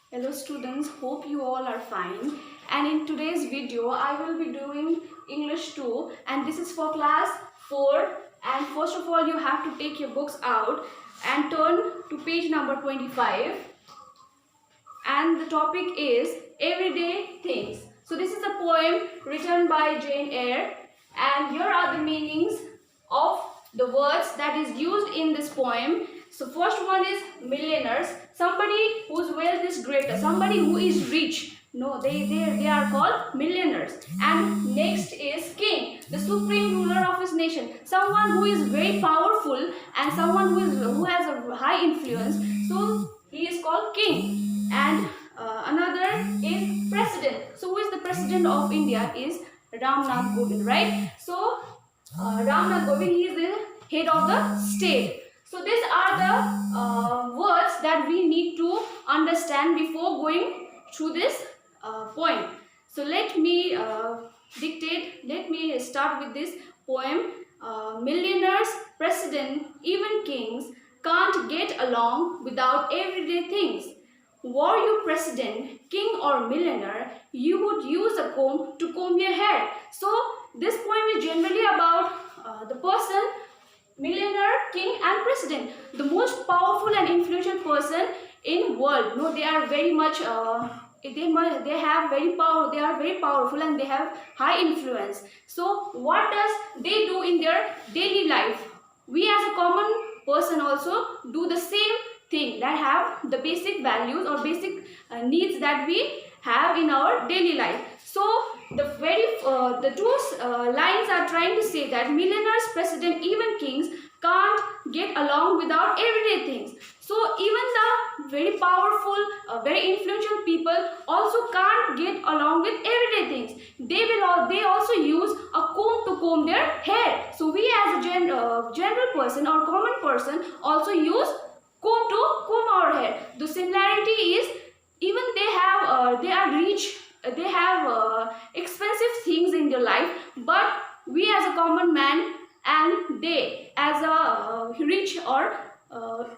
Hello students, hope you all are fine. And in today's video, I will be doing English 2 and this is for class 4. And first of all, you have to take your books out and turn to page number 25. And the topic is Everyday Things. So this is a poem written by Jane Eyre and here are the meanings of the words that is used in this poem. So first one is millionaires, somebody whose wealth is greater, somebody who is rich. No, they are called millionaires. And next is king, the supreme ruler of his nation, someone who is very powerful and someone who has a high influence. So he is called king. And another is president. So who is the president of India is Ramnath Kovind, right? So Ramnath Kovind, he is the head of the state. So these are the words that we need to understand before going through this poem. So let me start with this poem. Millionaires, president, even kings can't get along without everyday things. Were you president, king or millionaire, you would use a comb to comb your hair. So this poem is generally about the person, millionaire, king and president, the most powerful and influential person in world. No, they are very much they have very power, they are very powerful and they have high influence. So what does they do in their daily life? We as a common person also do the same thing, that have the basic values or basic needs that we have in our daily life. So the two lines are trying to say that millionaires, president, even kings can't get along without everyday things. So even the very powerful, very influential people also can't get along with everyday things. They also use a comb to comb their hair. So we as a general person or common person also use comb to comb our hair. The similarity is, even they are rich, they have expensive things in their life, but we as a common man and they as a rich or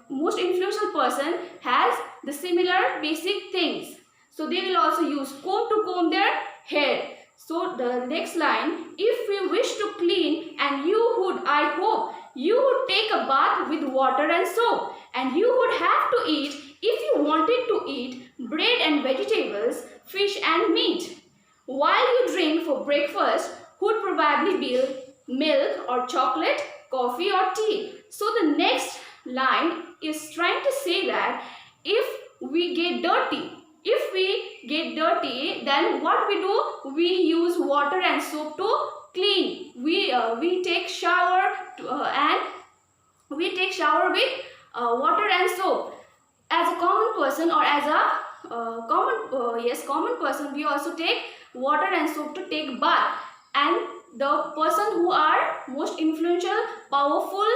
most influential person has the similar basic things. So they will also use comb to comb their hair. So the next line, if we wish to clean, and you would, I hope, you would take a bath with water and soap, and you would have to eat, if you wanted to eat, bread and vegetables, fish and meat. While you drink for breakfast would probably be milk or chocolate, coffee or tea. So the next line is trying to say that if we get dirty, then what we do? We use water and soap to clean. We take shower with water and soap. As a common person or as a common person, we also take water and soap to take bath. And the person who are most influential, powerful,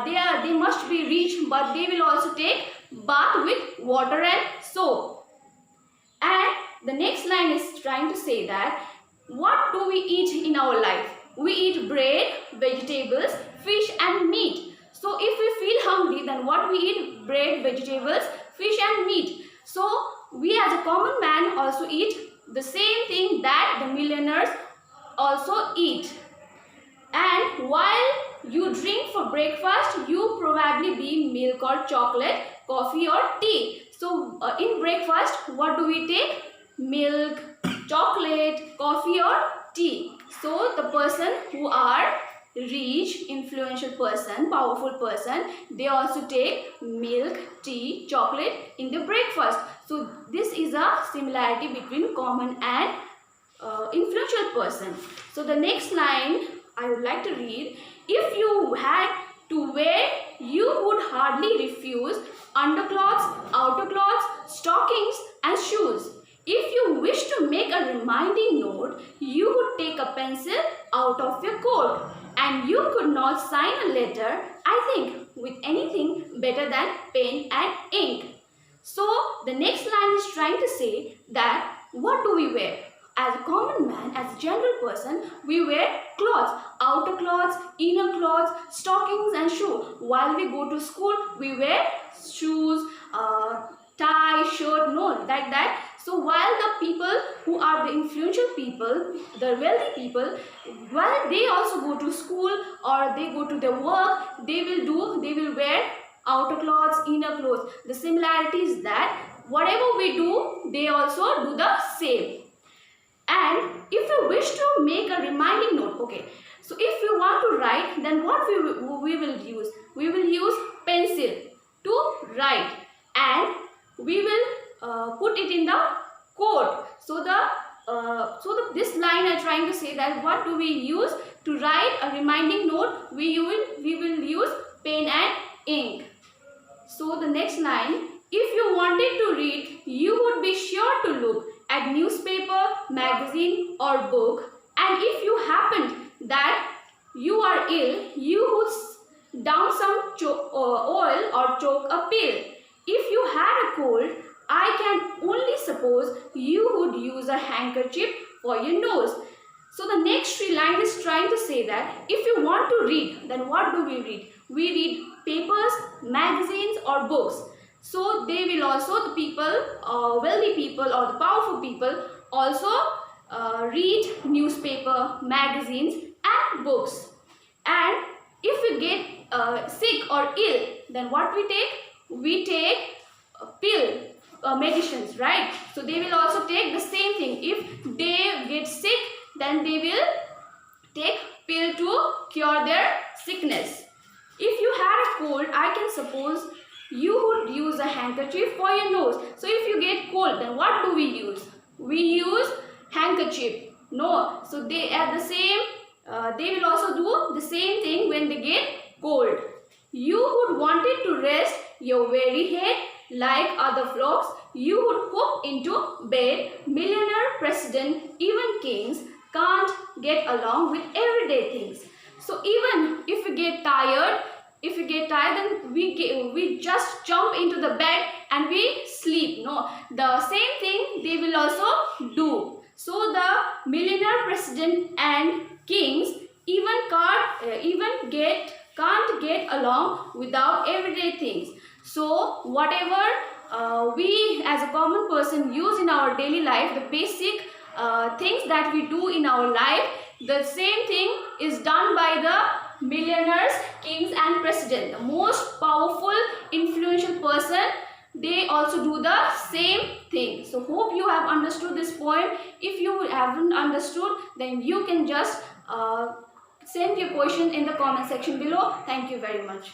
they must be rich, but they will also take bath with water and soap. And the next line is trying to say that what do we eat in our life? We eat bread, vegetables, fish and meat. So if we feel hungry, then what we eat? Bread, vegetables, fish and meat. So we as a common man also eat the same thing that the millionaires also eat. And while you drink for breakfast, you probably be milk or chocolate, coffee or tea. So in breakfast, what do we take? Milk, chocolate, coffee or tea. So the person who are rich, influential person, powerful person, they also take milk, tea, chocolate in the breakfast. So this is a similarity between common and influential person. So the next line I would like to read. If you had to wear, you would hardly refuse underclothes, outer clothes, stockings and shoes. If you wish to make a reminding note, you would take a pencil out of your coat, and you could not sign a letter, I think, with anything better than pen and ink. So the next line is trying to say that what do we wear? As a common man, as a general person, we wear clothes, outer clothes, inner clothes, stockings and shoes. While we go to school, we wear shoes, tie, shirt, no, like that. So while the people who are the influential people, the wealthy people, while they also go to school or they go to their work, they will wear outer clothes, inner clothes. The similarity is that whatever we do, they also do the same. And if you wish to make a reminding note, okay, so if you want to write, then what we will use? We will use pencil to write, and we will put it in the coat. So this line I'm trying to say that what do we use to write a reminding note? We will use pen and ink. So the next line, if you wanted to read, you would be sure to look at newspaper, magazine or book, and if you happened that you are ill, you would down some oil or choke a pill. If you had a cold, I can only suppose you would use a handkerchief for your nose. So the next three lines is trying to say that if you want to read, then what do we read? We read papers, magazines or books. So they will also, the people, wealthy people or the powerful people also read newspaper, magazines and books. And if we get sick or ill, then what we take? We take pill, medicines, right? So they will also take the same thing. If they get sick, then they will take pill to cure their sickness. If you had a cold, I can suppose you would use a handkerchief for your nose. So if you get cold, then what do we use? We use handkerchief. No. So they are the same. They will also do the same thing when they get cold. You would wanted to rest your weary head like other flocks. You would hop into bed. Millionaire, president, even kings can't get along with everyday things. So even if you get tired, then we just jump into the bed and we sleep. No, the same thing they will also do. So the millionaire, president and kings even can't get along without everyday things. So whatever we as a common person use in our daily life, the basic things that we do in our life, the same thing is done by the millionaires, kings and president. The most powerful, influential person, they also do the same thing. So hope you have understood this poem. If you haven't understood, then you can just send your question in the comment section below. Thank you very much.